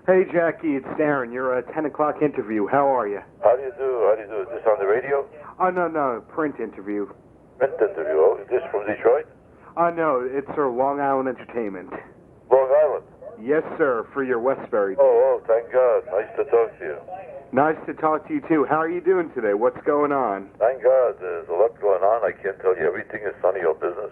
Hey, Jackie, it's Darren. You're a 10 o'clock interview. How are you? How do you do? Is this on the radio? Oh, no, print interview. Print interview. Oh, is this from Detroit? Oh, no, it's for Long Island Entertainment. Long Island? Yes, sir, for your Westbury. Oh, thank God. Nice to talk to you. Nice to talk to you, too. How are you doing today? What's going on? Thank God. There's a lot going on. I can't tell you everything. It's none of your business.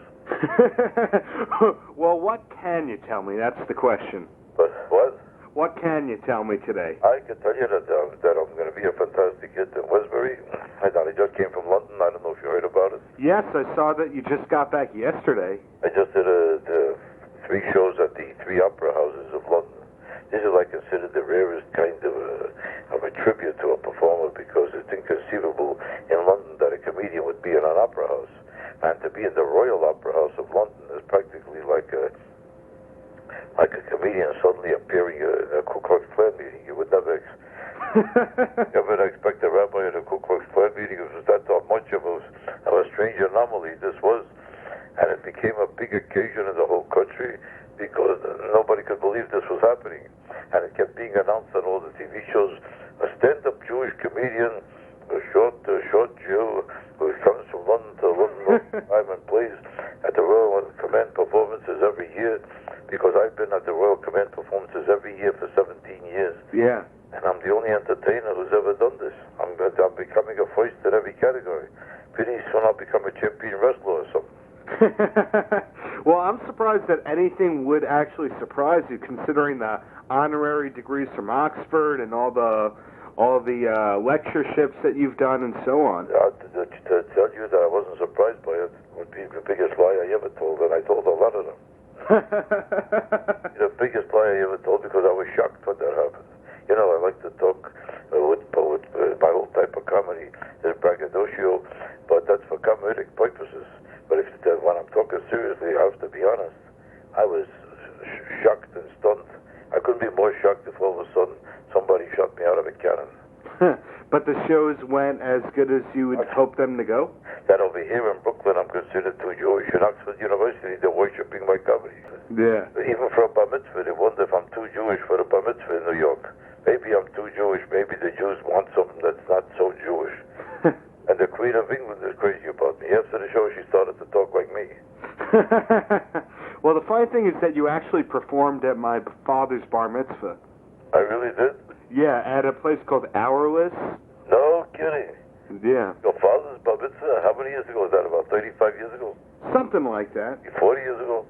Well, what can you tell me? That's the question. But what? What can you tell me today? I can tell you that I'm going to be a fantastic hit in Westbury. I just came from London. I don't know if you heard about it. Yes, I saw that you just got back yesterday. I just did 3 shows at the 3 opera houses of London. This is like considered the rarest kind of a tribute to a performer, because it's inconceivable in London that a comedian would be in an opera house. And to be in the Royal Opera House of London is practically like a comedian suddenly appearing at a Ku Klux Klan meeting. You would never expect a rabbi at a Ku Klux Klan meeting. It was that much of a strange anomaly this was. And it became a big occasion in the whole country because nobody could believe this was happening. And it kept being announced on all the TV shows. A stand-up Jewish comedian, a short Jew who comes from London to London and plays at the Royal Command performances every year, because I've been at the Royal Command performances every year for 17 years. Yeah. And I'm the only entertainer who's ever done this. I'm becoming a first in every category. Pretty soon I'll become a champion wrestler or something. Well, I'm surprised that anything would actually surprise you, considering the honorary degrees from Oxford and all the lectureships that you've done and so on. To tell you that I wasn't surprised by it would be the biggest lie I ever told, and I told a lot of them. The biggest lie I ever told, because I was shocked when that happened. You know, I like to talk with my whole type of comedy is braggadocio, but that's for comedic purposes. But when I'm talking seriously, I have to be honest. I was shocked and stunned. I couldn't be more shocked if all of a sudden somebody shot me out of a cannon. But the shows went as good as you would hope them to go? That over here in Brooklyn, I'm considered too Jewish. In Oxford University, they're worshipping my comedy. Yeah. Even for a bar mitzvah, they wonder if I'm too Jewish for a bar mitzvah in New York. Maybe I'm too Jewish. Maybe the Jews want something that's not so Jewish. And the Queen of England is crazy about me. After the show, she started to talk like me. Well, the funny thing is that you actually performed at my father's bar mitzvah. I really did? Yeah, at a place called Hourless. No kidding. Yeah. Your father's bar mitzvah? How many years ago was that? About 35 years ago? Something like that. 40 years ago?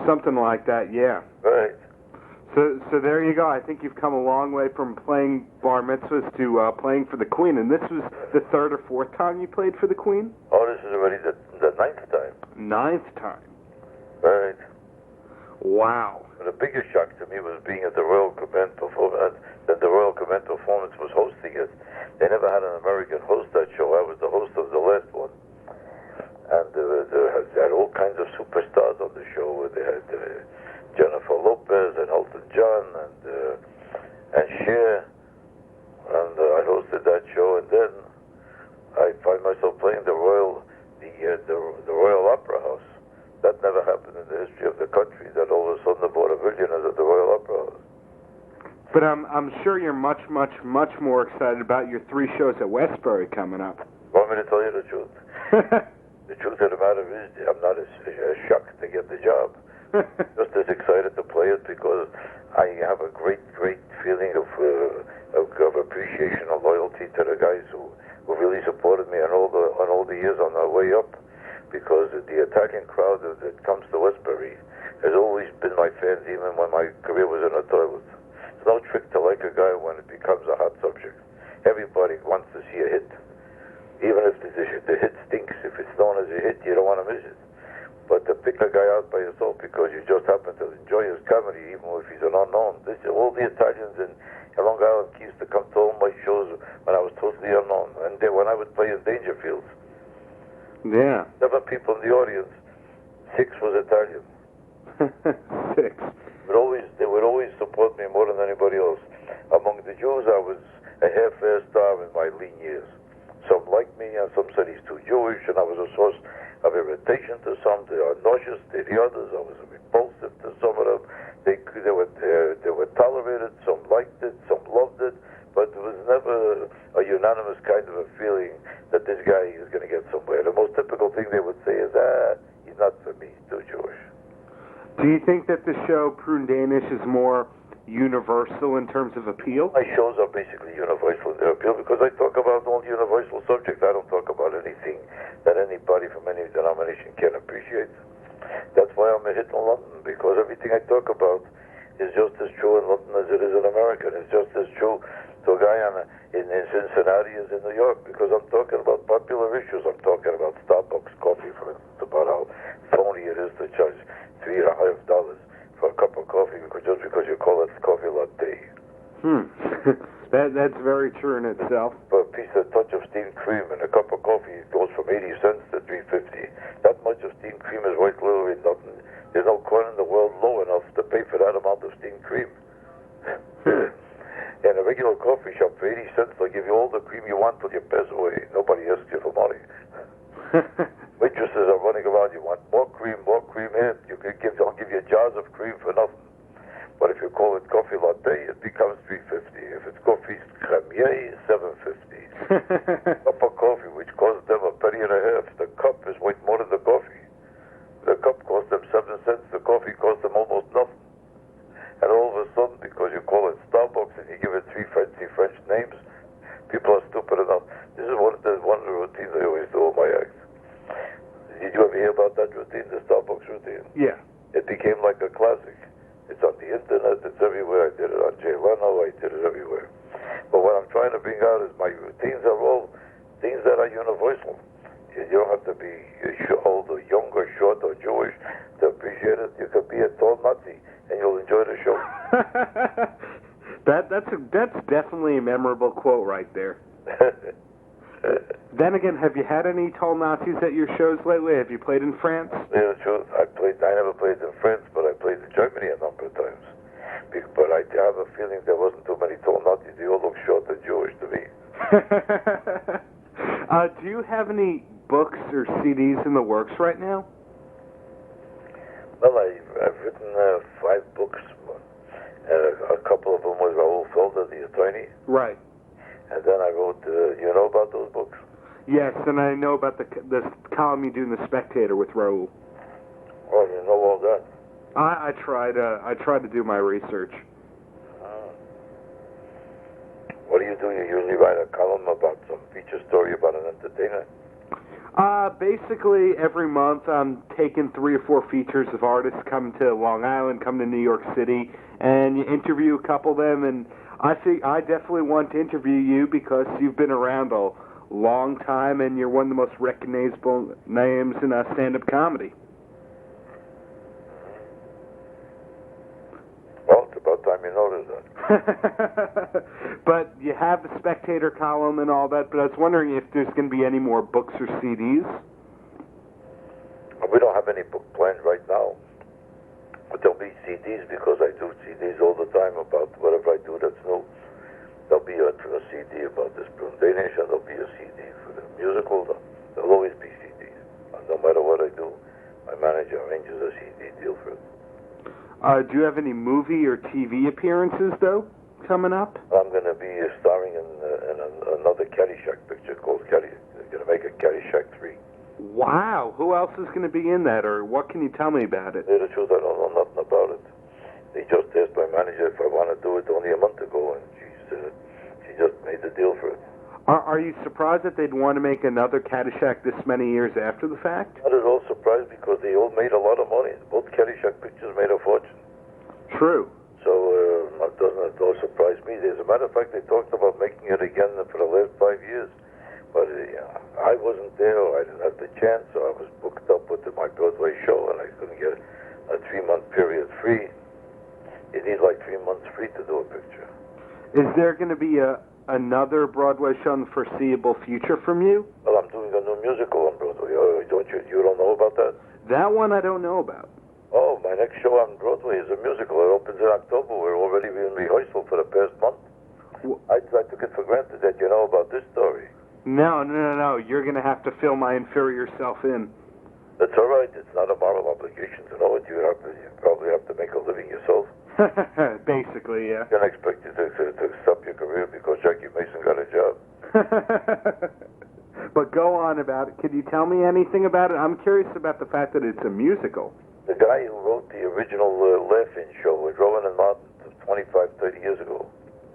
Something like that, yeah. Right. So there you go. I think you've come a long way from playing bar mitzvahs to playing for the Queen. And this was the 3rd or 4th time you played for the Queen? Oh, this is already the 9th time. 9th time. Right. Wow. But the biggest shock to me was being at the Royal Command performance. That the Royal Command performance was hosting it. They never had an American host that show. I was the host of the last one. And they had all kinds of superstars on the show. They had Jennifer Lopez and Elton John and Cher. And I hosted that show. And then I find myself playing the Royal Opera House. That never happened in the history of the country, that all of a sudden the vaudevillian is at the Royal Opera House. But I'm sure you're much more excited about your 3 shows at Westbury coming up. Want me to tell you the truth? The truth of the matter is, I'm not as shocked to get the job. Just as excited to play it, because I have a great feeling of appreciation and loyalty to the guys who really supported me on all the years on our way up. Because the Italian crowd that comes to Westbury has always been my fans, even when my career was in the toilet. It's no trick to like a guy when it becomes a hot subject. Everybody wants to see a hit. Even if the hit stinks, if it's known as a hit, you don't want to miss it. But to pick a guy out by yourself because you just happen to enjoy his comedy, even if he's an unknown. All the Italians in Long Island used to come to all my shows when I was totally unknown. And when I would play in Dangerfields, yeah. 7 people in the audience, 6 was Italian. 6. They would always support me more than anybody else. Among the Jews, I was a half-ass star in my lean years. Some liked me, and some said he's too Jewish, and I was a source of irritation to some. They are nauseous to the others. I was repulsive to some of them. They were tolerated, some liked it, some loved it, but there was never a unanimous kind of a feeling that this guy is going to get somewhere. The most typical thing they would say is, he's not for me, he's too Jewish. Do you think that the show Prune Danish is more universal in terms of appeal? My shows are basically universal in their appeal because I talk about all universal subjects. I don't talk about anything that anybody from any denomination can appreciate. That's why I'm a hit in London, because everything I talk about is just as true in London as it is in America. It's just as true to a guy in Cincinnati as in New York, because I'm talking about popular issues. I'm talking about Starbucks coffee, for instance, about how phony it is to charge $3.50 for a cup of coffee just because you call it coffee latte. That's very true in itself. For a piece of touch of steamed cream and a cup of coffee, it goes from 80 cents to $3.50. That much of steamed cream is worth literally nothing. There's no coin in the world low enough to pay for that amount of steamed cream. In a regular coffee shop, for 80 cents, they'll give you all the cream you want till you pass away. Nobody asks you for money. Waitresses are running around. You want more cream here. I'll give you jars of cream for nothing. But if you call it coffee latte, it becomes $3.50. If it's coffee cremier, $7.50. Cup of coffee, which costs them $1.50. The cup is worth more than the coffee. The cup costs them 7 cents. The coffee costs them almost nothing. And all of a sudden, because you call it Starbucks and you give it 3 fancy French names, people are stupid enough. This is one of the routines I always do on my acts. Did you ever hear about that routine, the Starbucks routine? Yeah. It became like a classic. It's on the internet, it's everywhere. I did it on Jay Leno, I did it everywhere. But what I'm trying to bring out is my routines are all things that are universal. You don't have to be old or young or short or Jewish to appreciate it. You could be a tall Nazi and you'll enjoy the show. That's definitely a memorable quote right there. Then again, have you had any tall Nazis at your shows lately? Have you played in France? Yeah, the truth. I never played in France, but I played in Germany a number of times. But I have a feeling there wasn't too many tall Nazis. They all look short and Jewish to me. Do you have any books or CDs in the works right now? Well, I've written 5 books. A couple of them was Raoul Felder, the attorney. Right. And then I wrote, you know about those books? Yes, and I know about the column you do in The Spectator with Raoul. Oh, you know all that? I try to do my research. What do? You usually write a column about some feature story about an entertainer? Basically, every month I'm taking 3 or 4 features of artists come to Long Island, come to New York City, and you interview a couple of them. And I think I definitely want to interview you because you've been around a long time and you're one of the most recognizable names in stand-up comedy. Well, it's about time you noticed that. But you have the Spectator column and all that, but I was wondering if there's going to be any more books or CDs. We don't have any book planned right now. But there'll be CDs because I do CDs all the time about whatever I do that's new. There'll be a CD about this Prune Danish, and there'll be a CD for the musical. There'll always be CDs. And no matter what I do, my manager arranges a CD deal for it. Do you have any movie or TV appearances, though, coming up? I'm going to be starring in another Caddyshack picture called Caddyshack. They're going to make a Caddyshack 3. Wow. Who else is going to be in that, or what can you tell me about it? To tell you the truth, I don't know nothing about it. They just asked my manager if I want to do it only a month ago, and she just made the deal for it. Are you surprised that they'd want to make another Caddyshack this many years after the fact? Not at all surprised because they all made a lot of money. Both Caddyshack pictures made a fortune. True. So it doesn't at all surprise me. As a matter of fact, they talked about making it again for the last 5 years. But I wasn't there, or I didn't have the chance, so I was booked up with my Broadway show, and I couldn't get a 3-month period free. You need like 3 months free to do a picture. Is there going to be another Broadway show in the foreseeable future from you? Well, I'm doing a new musical on Broadway. You don't know about that? That one I don't know about. Oh, my next show on Broadway is a musical. It opens in October. We're already in rehearsal for the past month. I took it for granted that you know about this story. No. You're going to have to fill my inferior self in. That's all right. It's not a moral obligation to know it. You probably have to make a living yourself. Basically, yeah. I can't expect you to stop your career because Jackie Mason got a job. But go on about it. Could you tell me anything about it? I'm curious about the fact that it's a musical. The guy who wrote the original Laugh-In show with Rowan and Martin 25, 30 years ago.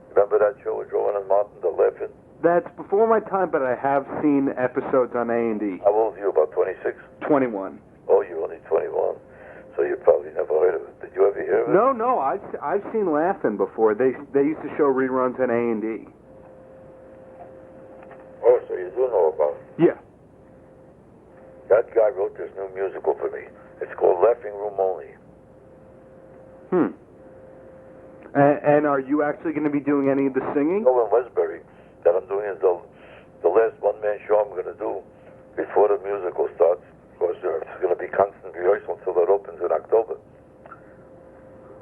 Remember that show with Rowan and Martin, the Laugh-In? That's before my time, but I have seen episodes on A&D. How old are you, about 26? 21. Oh, you're only 21. So you probably never heard of it. Did you ever hear of it? No, I've seen Laugh-In before. They used to show reruns on A&D. Oh, so you do know about it? Yeah. That guy wrote this new musical for me. It's called Laughing Room Only. And are you actually going to be doing any of the singing? No, in Westbury. That I'm doing is the last one-man show I'm going to do before the musical starts. Because there's going to be constant rehearsal until it opens in October.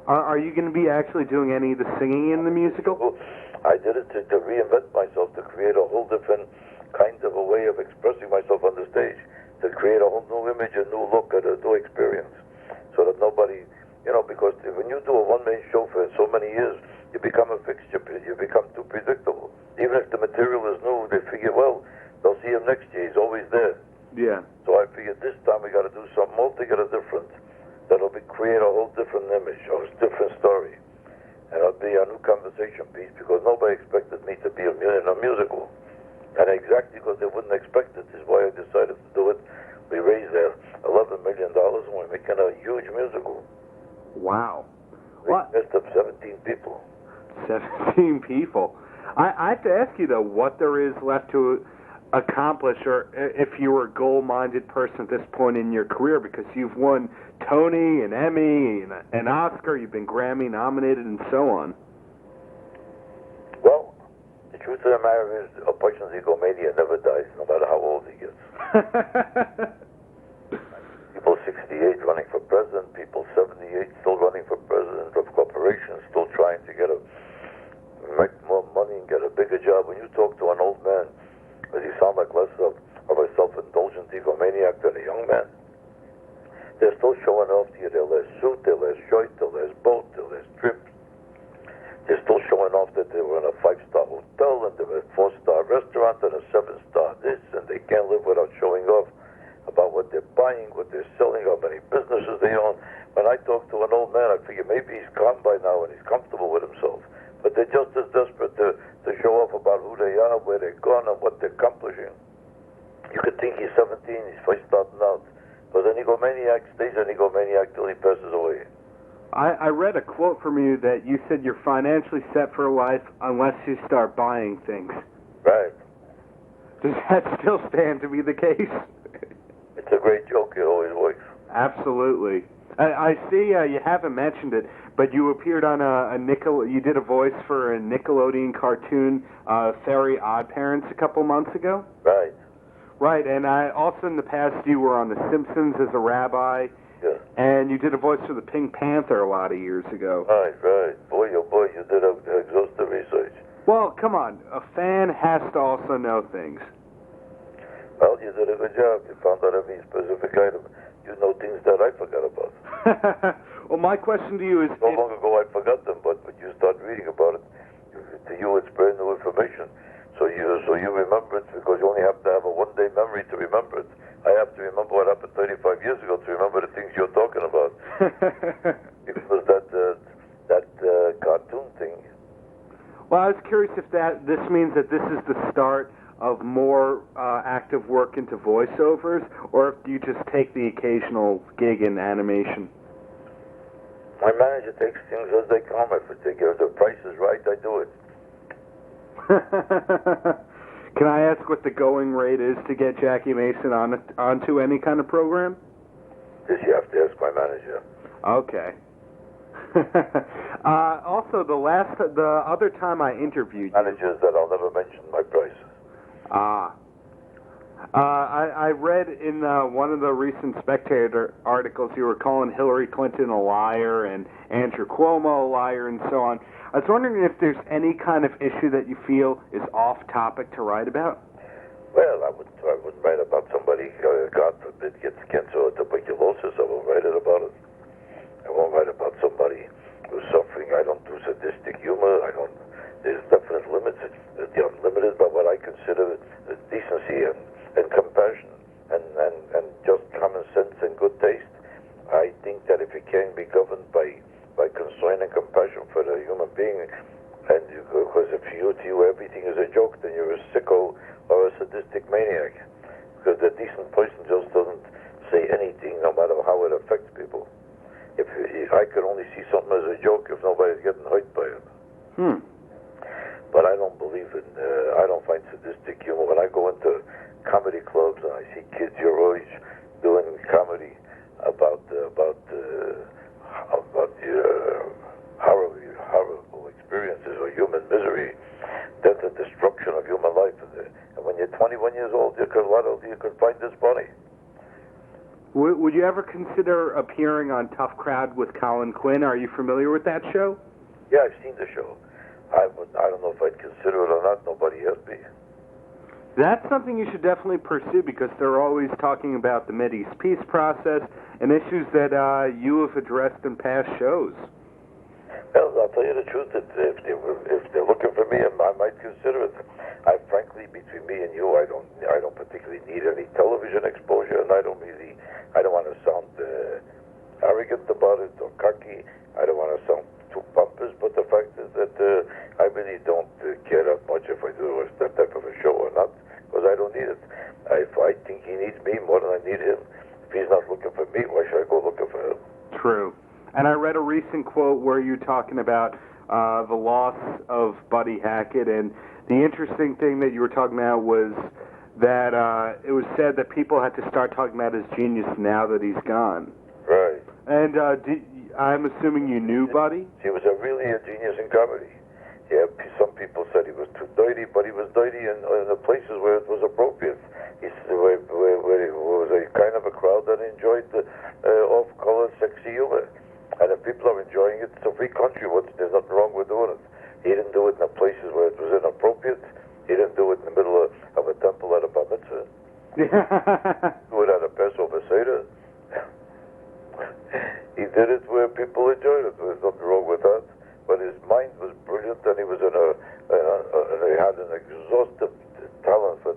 Are you going to be actually doing any of the singing in the musical? I did it to reinvent myself, to create a whole different kind of a way of expressing myself on the stage, to create a whole new image, a new look, a new experience, so that nobody, because when you do a one-man show for so many years, you become a fixture, you become too predictable. Even if the material is new, they figure, well, they'll see him next year, he's always there. Yeah. So I figured this time we got to do something altogether different, that'll create a whole different image, a different story. And it'll be a new conversation piece because nobody expected me to be in a musical. And exactly because they wouldn't expect it is why I decided to do it. We raised $11 million and we're making a huge musical. Wow. We messed up 17 people. 17 people. I have to ask you, though, what there is left to accomplish, or if you were a goal-minded person at this point in your career, because you've won Tony and Emmy and an Oscar, you've been Grammy nominated and so on. Well, the truth of the matter is a person's egomania never dies, no matter how old he gets. People 68 running for president, people 78 still running for president of corporations, still trying to make more money and get a bigger job. When you talk to an old man, does he sound like less of a self-indulgent egomaniac than a young man? They're still showing off to you their last suit, their last shirt, their last boat, their last trip. They're still showing off that they were in a 5-star hotel and they were a 4-star restaurant and a 7-star this, and they can't live without showing off about what they're buying, what they're selling, how many businesses they own. When I talk to an old man, I figure maybe he's calm by now and he's comfortable with himself. But they're just as desperate to show off about who they are, where they're going, and what they're accomplishing. You could think he's 17, he's first starting out. Because an egomaniac stays an egomaniac till he passes away. I read a quote from you that you said you're financially set for life unless you start buying things. Right. Does that still stand to be the case? It's a great joke, it always works. Absolutely. I see you haven't mentioned it, but you appeared on you did a voice for a Nickelodeon cartoon, Fairy Odd Parents, a couple months ago? Right. Right, and I also in the past you were on The Simpsons as a rabbi. Yeah. And you did a voice for the Pink Panther a lot of years ago. Right. Boy, oh boy, you did exhaustive research. Well, come on. A fan has to also know things. Well, you did a good job. You found out every specific item. You know things that I forgot about. Well, my question to you is... So long ago I forgot them, but when you start reading about it, to you it's brand new information. So you remember it because you only have to have a one-day memory to remember it. I have to remember what happened 35 years ago to remember the things you're talking about. It was that cartoon thing. Well, I was curious if this means that this is the start of more active work into voiceovers, or if you just take the occasional gig in animation. My manager takes things as they come. If the price is right, I do it. Can I ask what the going rate is to get Jackie Mason onto any kind of program? This you have to ask my manager. Okay. Also, the other time I interviewed you... Managers that I'll never mention my prices. I read in one of the recent Spectator articles you were calling Hillary Clinton a liar and Andrew Cuomo a liar and so on. I was wondering if there's any kind of issue that you feel is off topic to write about? Well, I wouldn't write about somebody, God forbid, gets cancer or tuberculosis. I won't write about it. I won't write about somebody who's suffering and just common sense and good taste. I think that if you can be governed by concern and compassion for the human being, and because if to you everything is a joke, then you're a sicko or a sadistic maniac. Because the decent person just doesn't say anything, no matter how it affects people. If I could only see something as a joke if nobody's getting hurt by it. But I don't believe in. I don't find sadistic humor. When I go into comedy clubs and I see kids your age doing comedy about horrible experiences or human misery, that's a destruction of human life. And when you're 21 years old, you could find this funny. Would you ever consider appearing on Tough Crowd with Colin Quinn? Are you familiar with that show? Yeah, I've seen the show. I don't know if I'd consider it or not. Nobody has me. That's something you should definitely pursue because they're always talking about the Mideast peace process and issues that you have addressed in past shows. Well, I'll tell you the truth. That if they're looking for me, I might consider it. Frankly, between me and you, I don't particularly need any television exposure, and I don't want to sound arrogant about it or cocky. I don't want to sound too pompous. But the fact is that I really don't care that much if I do that type of a show or not, because I don't need it. If I think he needs me more than I need him, if he's not looking for me, why should I go looking for him? True. And I read a recent quote where you're talking about the loss of Buddy Hackett, and the interesting thing that you were talking about was that it was said that people had to start talking about his genius now that he's gone. Right. And I'm assuming you knew Buddy? He was really a genius in comedy. Yeah, some people said he was too dirty, but he was dirty in the places where it was appropriate. Where it was a kind of a crowd that enjoyed the off-color, sexy humor. And if people are enjoying it, it's a free country. There's nothing wrong with doing it. He didn't do it in the places where it was inappropriate. He didn't do it in the middle of a temple at a bar mitzvah. Do it at a Passover Seder. He did it where people enjoyed it. There's nothing wrong with that. But his mind was brilliant, and he was he had an exhaustive talent for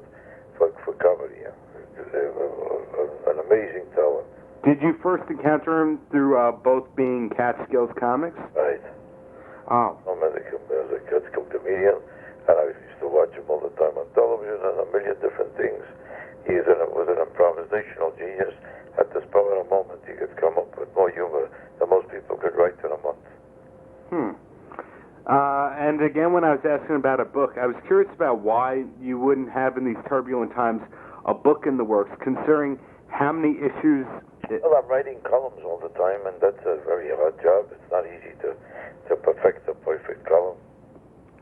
comedy. An amazing talent. Did you first encounter him through both being Catskills comics? Right. Oh. I'm a Catskills comedian, and I used to watch him all the time on television and a million different things. He was an improvisational genius. At the spur of a moment, he could come up with more humor than most people could write in a month. And again, when I was asking about a book, I was curious about why you wouldn't have in these turbulent times a book in the works, considering how many issues... Well, I'm writing columns all the time, and that's a very hard job. It's not easy to perfect a perfect column.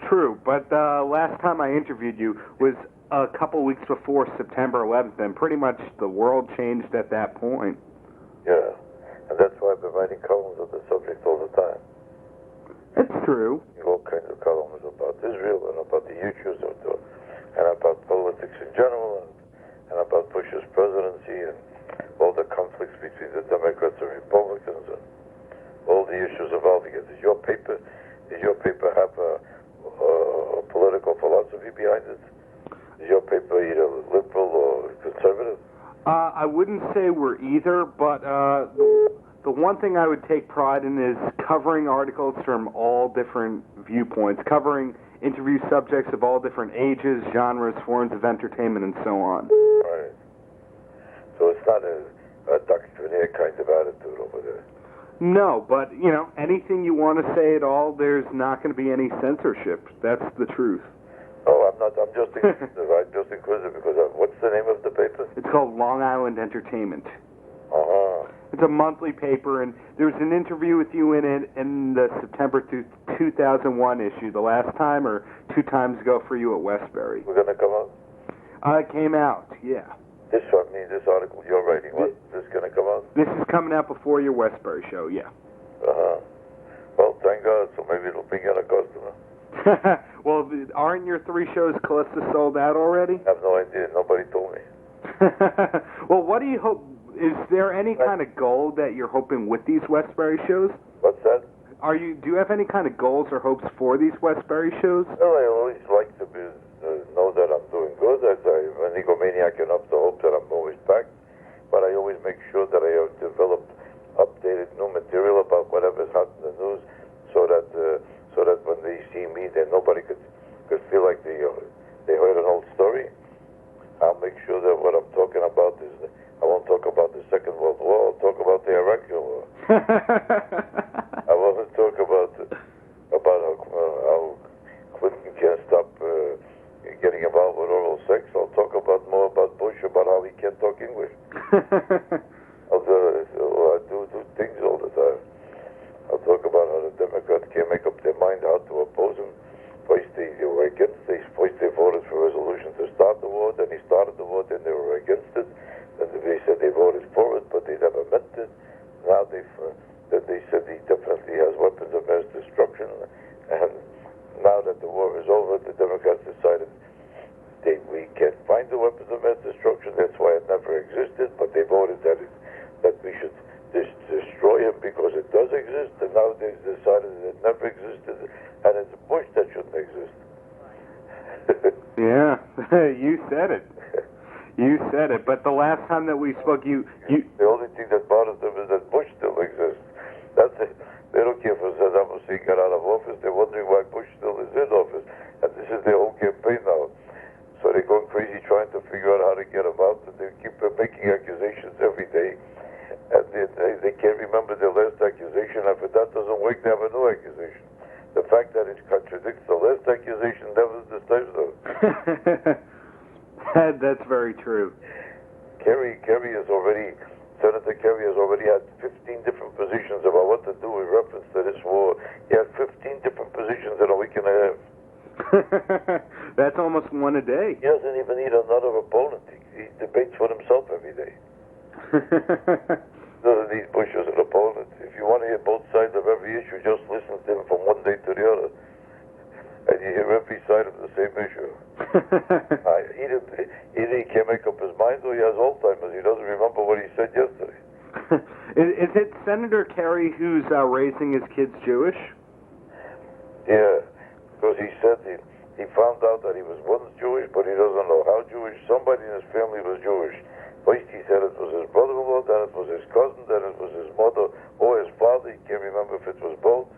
True, but last time I interviewed you was a couple weeks before September 11th, and pretty much the world changed at that point. Yeah, and that's why I've been writing columns on the subject all the time. It's true. All kinds of columns about Israel and about the issues and about politics in general and about Bush's presidency and all the conflicts between the Democrats and Republicans and all the issues involving it. Does your paper have a political philosophy behind it? Is your paper either liberal or conservative? I wouldn't say we're either, but the one thing I would take pride in is covering articles from all different viewpoints, covering interview subjects of all different ages, genres, forms of entertainment, and so on. Right. So it's not a doctrinaire kind of attitude over there. No, but, anything you want to say at all, there's not going to be any censorship. That's the truth. Oh, I'm not. I'm just inquisitive. I'm just inquisitive because what's the name of the paper? It's called Long Island Entertainment. Uh-huh. It's a monthly paper, and there was an interview with you in it in the September 2001 issue, the last time or 2 times ago for you at Westbury. We're going to come out? It came out, yeah. This article you're writing, what? This is going to come out? This is coming out before your Westbury show, yeah. Uh-huh. Well, thank God, so maybe it'll bring in a customer. Well, aren't your 3 shows close to sold out already? I have no idea. Nobody told me. Well, what do you hope? Is there any kind of goal that you're hoping with these Westbury shows? What's that? Do you have any kind of goals or hopes for these Westbury shows? Well, I always like to know that I'm doing good. I'm an egomaniac enough to hope that I'm always back. make sure that I have developed updated new material about whatever's hot in the news, so that when they see me, then nobody could feel like they heard an old story. I'll make sure that what I'm talking about is, I won't talk about the Second World War. I'll talk about the Iraqi War. I won't talk about how Quinn can't stop getting involved with oral sex. I'll talk more about Bush, about how he can't talk English. I do things all the time. I'll talk about how the Democrats can't make up their mind how to oppose him. First they were against it. First they voted for a resolution to start the war. Then he started the war. Then they were against it. Then they said they voted for it, but they never meant it. Now they said he definitely has weapons of mass destruction. And now that the war is over, the Democrats decided we can't find the weapons of mass destruction. That's why it never existed. But they voted that we should destroy him because it does exist. And now they decided that it never existed, and it's Bush that shouldn't exist. Yeah, you said it. You said it. But the last time that we spoke, you... The only thing that bothers them is that Bush still exists. That's it. They don't care if Saddam Hussein got out of office. They're wondering why Bush still is in office. And this is their whole campaign now. So they're going crazy trying to figure out how to get him out. And they keep making accusations every day. And they can't remember their last accusation. And if that doesn't work, they have a new accusation. The fact that it contradicts the last accusation never disturbs them. That's very true. Senator Kerry has already had 15 different positions about what to do with reference to this war. He had 15 different positions in a week and a half. That's almost one a day. He doesn't even need another opponent. He debates with himself every day. Doesn't need Bush as an opponent. If you want to hear both sides of every issue, just listen to him from one day to the other. And you hear every side of the same issue. Either he can't make up his mind or he has Alzheimer's. He doesn't remember what he said yesterday. Is it Senator Kerry who's raising his kids Jewish? Yeah, because he said he found out that he was once Jewish, but he doesn't know how Jewish. Somebody in his family was Jewish. First he said it was his brother-in-law, then it was his cousin, then it was his mother or his father. He can't remember if it was both.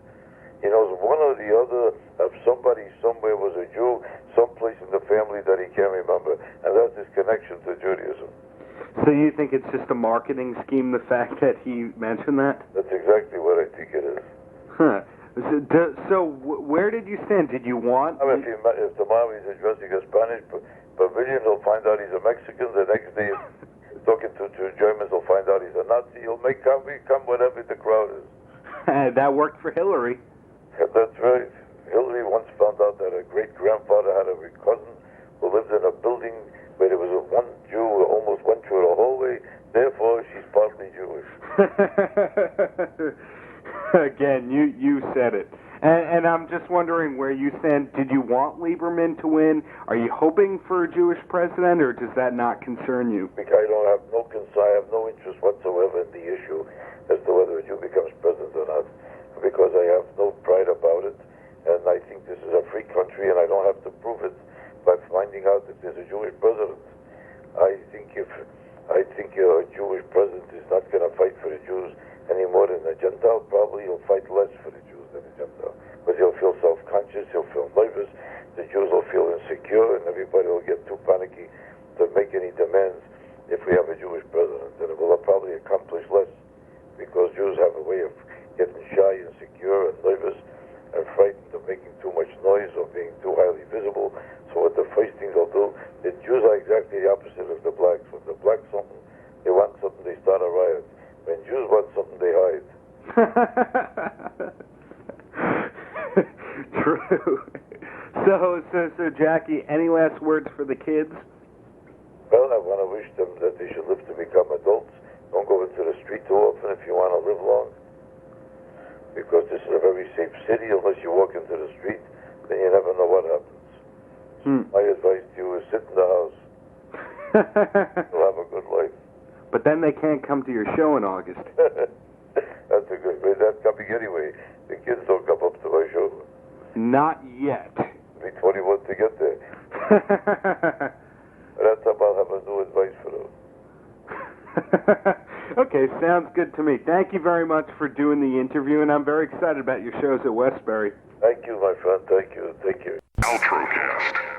He knows one or the other of somebody somewhere was a Jew, someplace in the family that he can't remember. And that's his connection to Judaism. So you think it's just a marketing scheme, the fact that he mentioned that? That's exactly what I think it is. Huh. So where did you stand? Did you want... I mean, if tomorrow he's addressing a Spanish pavilion, he'll find out he's a Mexican. The next day he's talking to Germans, he'll find out he's a Nazi. He'll come whatever the crowd is. That worked for Hillary. That's right. Hillary once found out that her great-grandfather had a cousin who lived in a building where there was one Jew who almost went through the hallway. Therefore, she's partly Jewish. Again, you said it. And I'm just wondering where you stand. Did you want Lieberman to win? Are you hoping for a Jewish president, or does that not concern you? I have no interest whatsoever in the issue as to whether a Jew becomes president or not, because I have no pride about it, and I think this is a free country, and I don't have to prove it by finding out that there's a Jewish president. I think a Jewish president is not going to fight for the Jews any more than a Gentile. Probably he'll fight less for the Jews than a Gentile, because he'll feel self-conscious, he'll feel nervous, the Jews will feel insecure, and everybody will get too panicky to make any demands if we have a Jewish president, and it will probably accomplish less, because Jews have a way of getting shy, insecure, and nervous, and frightened of making too much noise or being too highly visible. So what the first thing they'll do, the Jews are exactly the opposite of the blacks. When the blacks they want something, they start a riot. When Jews want something, they hide. True. So Jackie, any last words for the kids? Well, I want to wish them that they should live to become adults. Don't go into the street too often if you want to live long, because this is a very safe city. Unless you walk into the street, then you never know what happens. My advice to you is sit in the house. You'll have a good life. But then they can't come to your show in August. That's a good way. That's coming anyway. The kids don't come up to my show. Not yet. Be 21 to get there. That's about have a new advice for them. Okay, sounds good to me. Thank you very much for doing the interview, and I'm very excited about your shows at Westbury. Thank you, my friend. Thank you. Paltrocast.